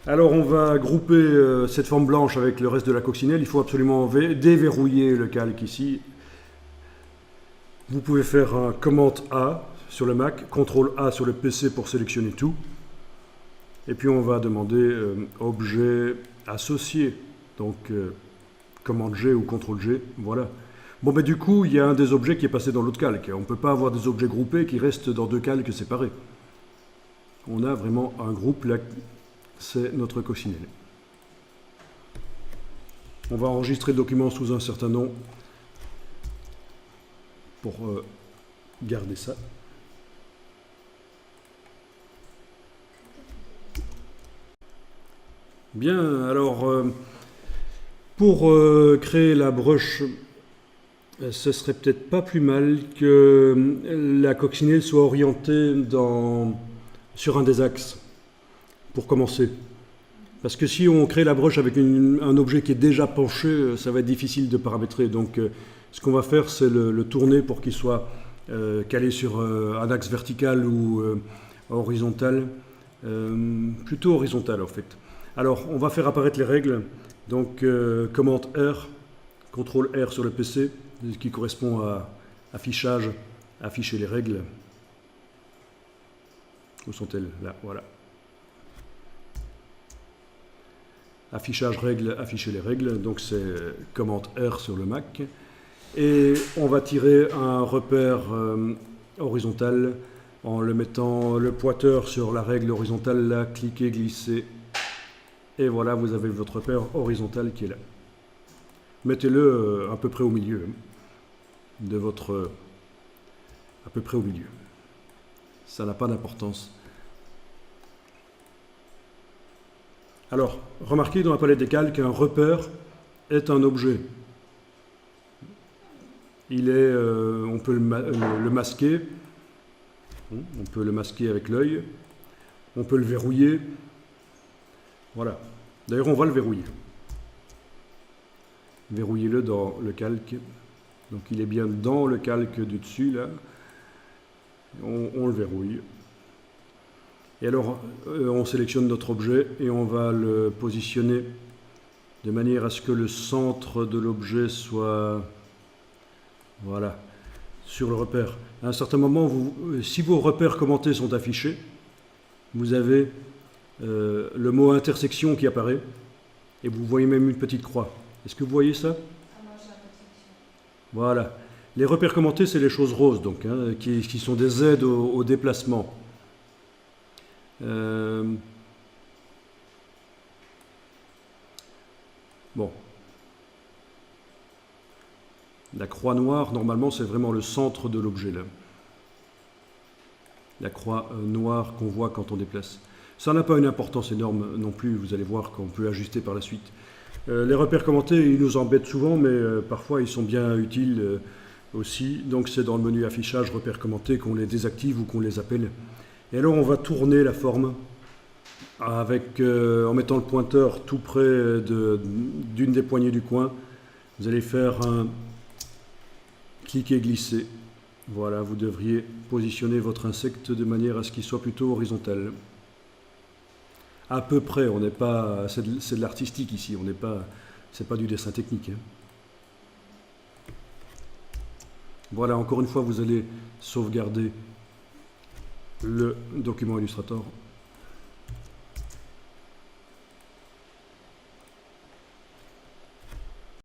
Alors on va grouper cette forme blanche avec le reste de la coccinelle. Il faut absolument déverrouiller le calque ici. Vous pouvez faire un commande A sur le Mac, CTRL A sur le PC pour sélectionner tout. Et puis on va demander objet associé. Donc commande G ou CTRL G, voilà. Bon ben du coup, il y a un des objets qui est passé dans l'autre calque. On ne peut pas avoir des objets groupés qui restent dans deux calques séparés. On a vraiment un groupe, là, c'est notre coccinelle. On va enregistrer le document sous un certain nom pour garder ça. Bien, alors pour créer la broche, ce serait peut-être pas plus mal que la coccinelle soit orientée sur un des axes, pour commencer. Parce que si on crée la broche avec un objet qui est déjà penché, ça va être difficile de paramétrer. Donc ce qu'on va faire, c'est le tourner pour qu'il soit calé sur un axe vertical ou horizontal. Plutôt horizontal en fait. Alors on va faire apparaître les règles. Donc commande R, CTRL R sur le PC, qui correspond à affichage, afficher les règles. Où sont-elles? Là, voilà. Affichage règles, afficher les règles, donc c'est commande R sur le Mac. Et on va tirer un repère horizontal en le mettant le pointeur sur la règle horizontale, là, cliquez, glissez. Et voilà, vous avez votre repère horizontal qui est là. Mettez-le à peu près au milieu de votre... à peu près au milieu. Ça n'a pas d'importance. Alors, remarquez dans la palette des calques qu'un repère est un objet. On peut le masquer. On peut le masquer avec l'œil. On peut le verrouiller. Voilà. D'ailleurs, on va le verrouiller. Verrouillez-le dans le calque. Donc, il est bien dans le calque du dessus, là. On le verrouille. Et alors, on sélectionne notre objet et on va le positionner de manière à ce que le centre de l'objet soit, voilà, sur le repère. À un certain moment, si vos repères commentés sont affichés, vous avez le mot intersection qui apparaît et vous voyez même une petite croix. Est-ce que vous voyez ça? Voilà. Les repères commentés, c'est les choses roses, donc, hein, qui sont des aides au déplacement. Bon. La croix noire, normalement, c'est vraiment le centre de l'objet, là. La croix noire qu'on voit quand on déplace. Ça n'a pas une importance énorme non plus, vous allez voir qu'on peut ajuster par la suite. Les repères commentés, ils nous embêtent souvent, mais parfois ils sont bien utiles aussi. Donc c'est dans le menu affichage, repères commentés, qu'on les désactive ou qu'on les appelle. Et alors on va tourner la forme en mettant le pointeur tout près d'une des poignées du coin. Vous allez faire un cliquer glisser. Voilà, vous devriez positionner votre insecte de manière à ce qu'il soit plutôt horizontal. À peu près, on n'est pas, c'est de l'artistique ici, c'est pas du dessin technique. Hein. Voilà, encore une fois, vous allez sauvegarder le document Illustrator.